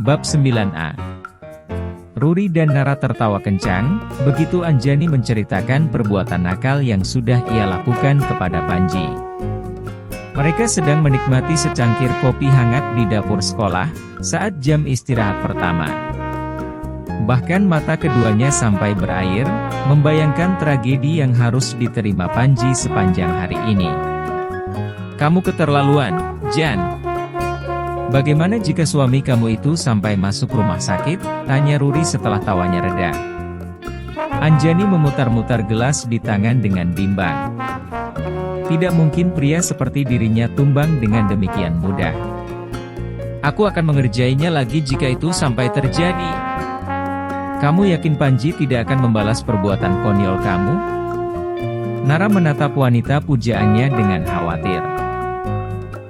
Bab 9a. Ruri dan Nara tertawa kencang, begitu Anjani menceritakan perbuatan nakal yang sudah ia lakukan kepada Panji. Mereka sedang menikmati secangkir kopi hangat di dapur sekolah, saat jam istirahat pertama. Bahkan mata keduanya sampai berair, membayangkan tragedi yang harus diterima Panji sepanjang hari ini. "Kamu keterlaluan, Jan. Bagaimana jika suami kamu itu sampai masuk rumah sakit?" tanya Ruri setelah tawanya reda. Anjani memutar-mutar gelas di tangan dengan bimbang. Tidak mungkin pria seperti dirinya tumbang dengan demikian mudah. "Aku akan mengerjainya lagi jika itu sampai terjadi." "Kamu yakin Panji tidak akan membalas perbuatan konyol kamu?" Nara menatap wanita pujaannya dengan khawatir.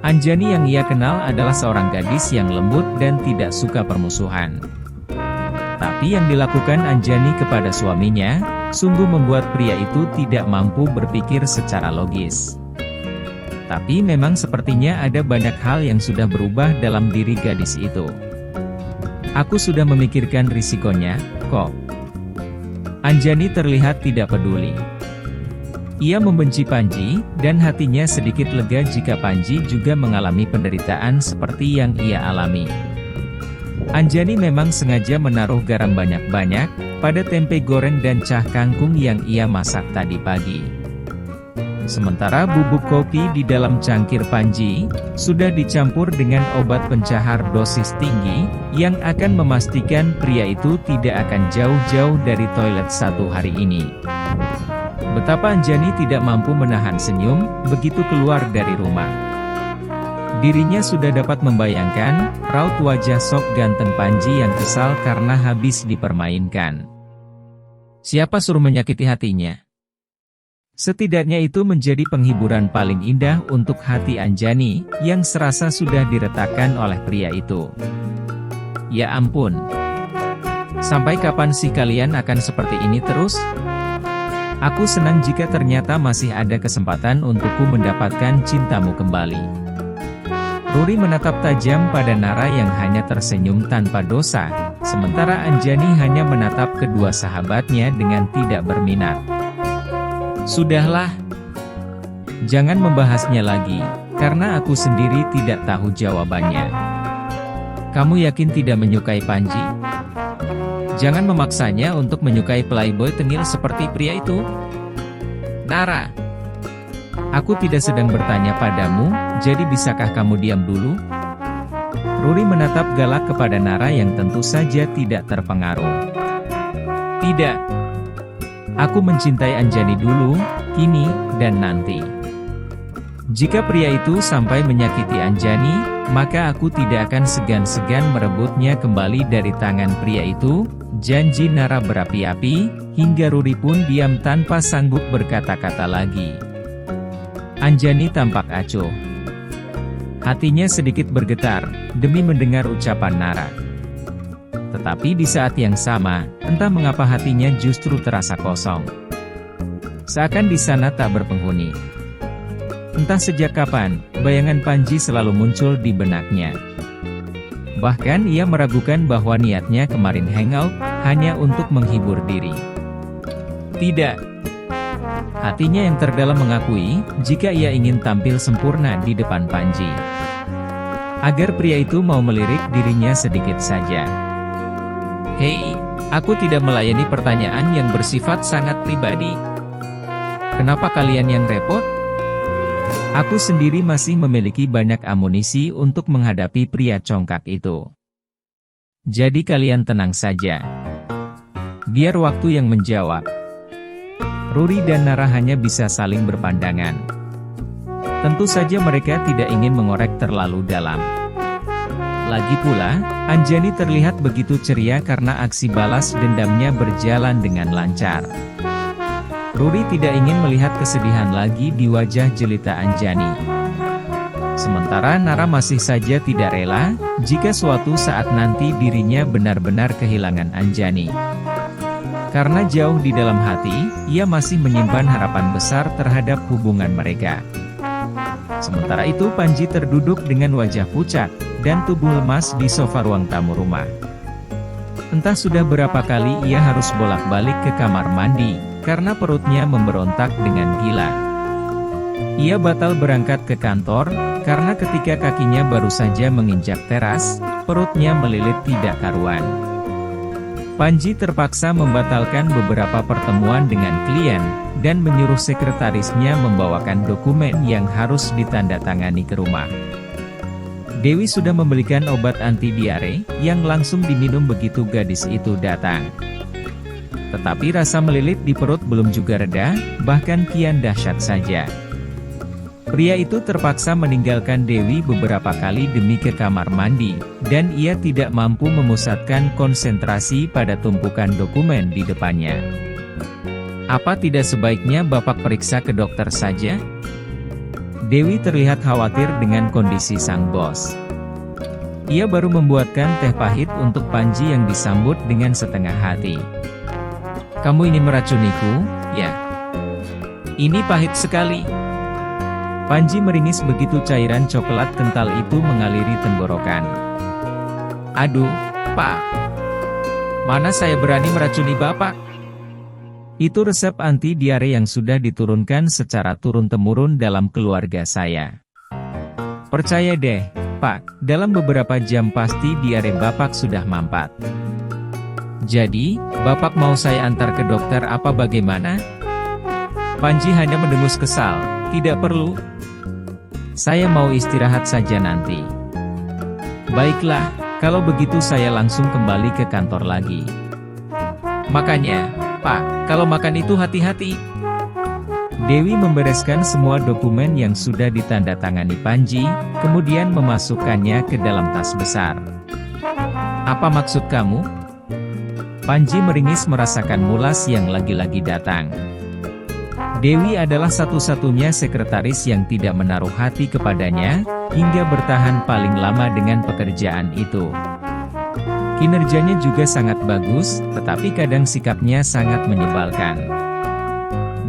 Anjani yang ia kenal adalah seorang gadis yang lembut dan tidak suka permusuhan. Tapi yang dilakukan Anjani kepada suaminya, sungguh membuat pria itu tidak mampu berpikir secara logis. Tapi memang sepertinya ada banyak hal yang sudah berubah dalam diri gadis itu. "Aku sudah memikirkan risikonya, kok." Anjani terlihat tidak peduli. Ia membenci Panji, dan hatinya sedikit lega jika Panji juga mengalami penderitaan seperti yang ia alami. Anjani memang sengaja menaruh garam banyak-banyak pada tempe goreng dan cah kangkung yang ia masak tadi pagi. Sementara bubuk kopi di dalam cangkir Panji, sudah dicampur dengan obat pencahar dosis tinggi, yang akan memastikan pria itu tidak akan jauh-jauh dari toilet satu hari ini. Betapa Anjani tidak mampu menahan senyum, begitu keluar dari rumah. Dirinya sudah dapat membayangkan, raut wajah sok ganteng Panji yang kesal karena habis dipermainkan. Siapa suruh menyakiti hatinya? Setidaknya itu menjadi penghiburan paling indah untuk hati Anjani, yang serasa sudah diretakkan oleh pria itu. Ya ampun. Sampai kapan sih kalian akan seperti ini terus? Aku senang jika ternyata masih ada kesempatan untukku mendapatkan cintamu kembali. Ruri menatap tajam pada Nara yang hanya tersenyum tanpa dosa, sementara Anjani hanya menatap kedua sahabatnya dengan tidak berminat. "Sudahlah. Jangan membahasnya lagi, karena aku sendiri tidak tahu jawabannya. Kamu yakin tidak menyukai Panji? Jangan memaksanya untuk menyukai playboy tengil seperti pria itu." "Nara, aku tidak sedang bertanya padamu, jadi bisakah kamu diam dulu?" Ruri menatap galak kepada Nara yang tentu saja tidak terpengaruh. "Tidak. Aku mencintai Anjani dulu, kini, dan nanti. Jika pria itu sampai menyakiti Anjani, maka aku tidak akan segan-segan merebutnya kembali dari tangan pria itu." Janji Nara berapi-api, hingga Ruri pun diam tanpa sanggup berkata-kata lagi. Anjani tampak acuh. Hatinya sedikit bergetar, demi mendengar ucapan Nara. Tetapi di saat yang sama, entah mengapa hatinya justru terasa kosong. Seakan di sana tak berpenghuni. Entah sejak kapan, bayangan Panji selalu muncul di benaknya. Bahkan ia meragukan bahwa niatnya kemarin hangout, hanya untuk menghibur diri. Tidak. Hatinya yang terdalam mengakui, jika ia ingin tampil sempurna di depan Panji. Agar pria itu mau melirik dirinya sedikit saja. "Hei, aku tidak melayani pertanyaan yang bersifat sangat pribadi. Kenapa kalian yang repot? Aku sendiri masih memiliki banyak amunisi untuk menghadapi pria congkak itu. Jadi kalian tenang saja. Biar waktu yang menjawab." Ruri dan Nara hanya bisa saling berpandangan. Tentu saja mereka tidak ingin mengorek terlalu dalam. Lagi pula, Anjani terlihat begitu ceria karena aksi balas dendamnya berjalan dengan lancar. Ruri tidak ingin melihat kesedihan lagi di wajah jelita Anjani. Sementara Nara masih saja tidak rela, jika suatu saat nanti dirinya benar-benar kehilangan Anjani. Karena jauh di dalam hati, ia masih menyimpan harapan besar terhadap hubungan mereka. Sementara itu Panji terduduk dengan wajah pucat, dan tubuh lemas di sofa ruang tamu rumah. Entah sudah berapa kali ia harus bolak-balik ke kamar mandi, karena perutnya memberontak dengan gila. Ia batal berangkat ke kantor, karena ketika kakinya baru saja menginjak teras, perutnya melilit tidak karuan. Panji terpaksa membatalkan beberapa pertemuan dengan klien, dan menyuruh sekretarisnya membawakan dokumen yang harus ditandatangani ke rumah. Dewi sudah membelikan obat anti diare, yang langsung diminum begitu gadis itu datang. Tetapi rasa melilit di perut belum juga reda, bahkan kian dahsyat saja. Pria itu terpaksa meninggalkan Dewi beberapa kali demi ke kamar mandi, dan ia tidak mampu memusatkan konsentrasi pada tumpukan dokumen di depannya. Apa tidak sebaiknya Bapak periksa ke dokter saja? Dewi terlihat khawatir dengan kondisi sang bos. Ia baru membuatkan teh pahit untuk Panji yang disambut dengan setengah hati. "Kamu ini meracuniku, ya? Ini pahit sekali." Panji meringis begitu cairan coklat kental itu mengaliri tenggorokan. "Aduh, Pak. Mana saya berani meracuni Bapak? Itu resep anti diare yang sudah diturunkan secara turun-temurun dalam keluarga saya. Percaya deh, Pak, dalam beberapa jam pasti diare Bapak sudah mampat. Jadi, Bapak mau saya antar ke dokter apa bagaimana?" Panji hanya mendengus kesal. "Tidak perlu. Saya mau istirahat saja nanti." "Baiklah, kalau begitu saya langsung kembali ke kantor lagi." "Makanya, Pak, kalau makan itu hati-hati." Dewi membereskan semua dokumen yang sudah ditandatangani Panji, kemudian memasukkannya ke dalam tas besar. "Apa maksud kamu?" Panji meringis merasakan Mulas yang lagi-lagi datang. Dewi adalah satu-satunya sekretaris yang tidak menaruh hati kepadanya, hingga bertahan paling lama dengan pekerjaan itu. Kinerjanya juga sangat bagus, tetapi kadang sikapnya sangat menyebalkan.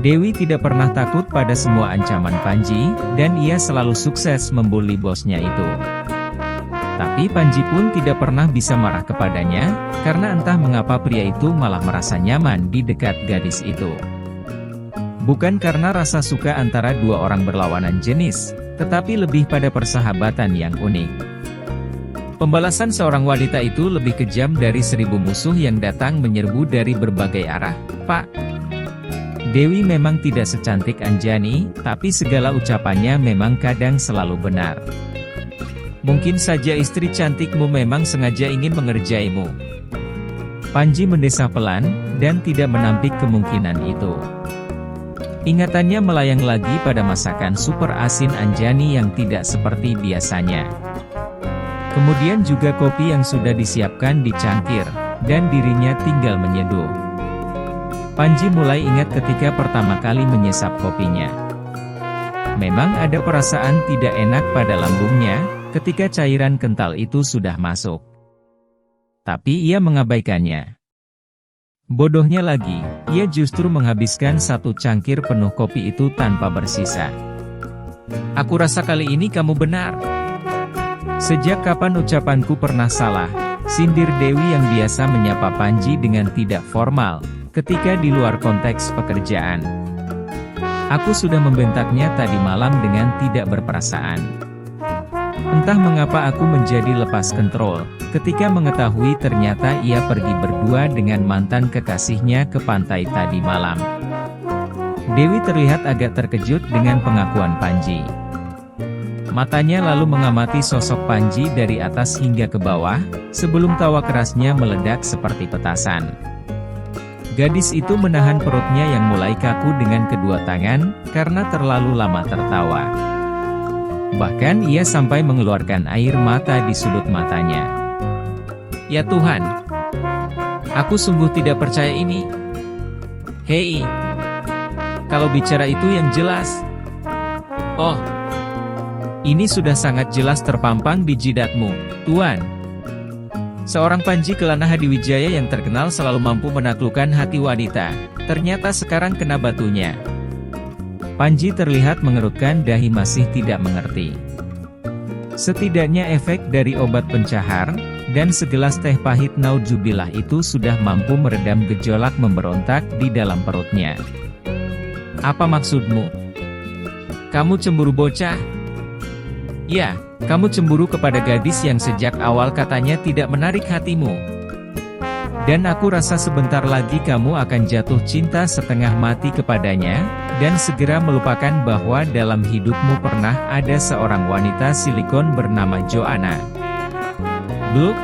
Dewi tidak pernah takut pada semua ancaman Panji, dan ia selalu sukses membuli bosnya itu. Tapi Panji pun tidak pernah bisa marah kepadanya, karena entah mengapa pria itu malah merasa nyaman di dekat gadis itu. Bukan karena rasa suka antara dua orang berlawanan jenis, tetapi lebih pada persahabatan yang unik. Pembalasan seorang wanita itu lebih kejam dari 1000 musuh yang datang menyerbu dari berbagai arah. "Pak." Dewi memang tidak secantik Anjani, tapi segala ucapannya memang kadang selalu benar. "Mungkin saja istri cantikmu memang sengaja ingin mengerjaimu." Panji mendesah pelan, dan tidak menampik kemungkinan itu. Ingatannya melayang lagi pada masakan super asin Anjani yang tidak seperti biasanya. Kemudian juga kopi yang sudah disiapkan di cangkir, dan dirinya tinggal menyeduh. Panji mulai ingat ketika pertama kali menyesap kopinya. Memang ada perasaan tidak enak pada lambungnya, ketika cairan kental itu sudah masuk. Tapi ia mengabaikannya. Bodohnya lagi, ia justru menghabiskan satu cangkir penuh kopi itu tanpa bersisa. "Aku rasa kali ini kamu benar." "Sejak kapan ucapanku pernah salah?" sindir Dewi yang biasa menyapa Panji dengan tidak formal, ketika di luar konteks pekerjaan. "Aku sudah membentaknya tadi malam dengan tidak berperasaan. Entah mengapa aku menjadi lepas kontrol, ketika mengetahui ternyata ia pergi berdua dengan mantan kekasihnya ke pantai tadi malam." Dewi terlihat agak terkejut dengan pengakuan Panji. Matanya lalu mengamati sosok Panji dari atas hingga ke bawah, sebelum tawa kerasnya meledak seperti petasan. Gadis itu menahan perutnya yang mulai kaku dengan kedua tangan, karena terlalu lama tertawa. Bahkan ia sampai mengeluarkan air mata di sudut matanya. "Ya Tuhan, aku sungguh tidak percaya ini. Hei, kalau bicara itu yang jelas. Oh, ini sudah sangat jelas terpampang di jidatmu, Tuan." Seorang Panji Kelana Hadiwijaya yang terkenal selalu mampu menaklukkan hati wanita, ternyata sekarang kena batunya. Panji terlihat mengerutkan dahi masih tidak mengerti. Setidaknya efek dari obat pencahar, dan segelas teh pahit naudzubillah itu sudah mampu meredam gejolak memberontak di dalam perutnya. Apa maksudmu? Kamu cemburu bocah? Ya, kamu cemburu kepada gadis yang sejak awal katanya tidak menarik hatimu. Dan aku rasa sebentar lagi kamu akan jatuh cinta setengah mati kepadanya, dan segera melupakan bahwa dalam hidupmu pernah ada seorang wanita silikon bernama Joanna. Bluk!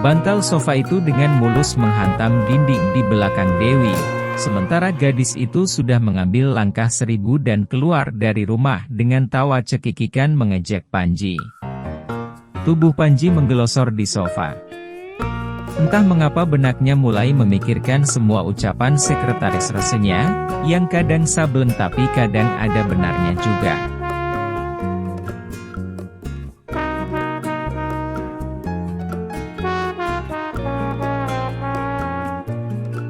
Bantal sofa itu dengan mulus menghantam dinding di belakang Dewi, sementara gadis itu sudah mengambil langkah 1000 dan keluar dari rumah dengan tawa cekikikan mengejek Panji. Tubuh Panji menggelosor di sofa. Entah mengapa benaknya mulai memikirkan semua ucapan sekretaris resenya, yang kadang sableng tapi kadang ada benarnya juga.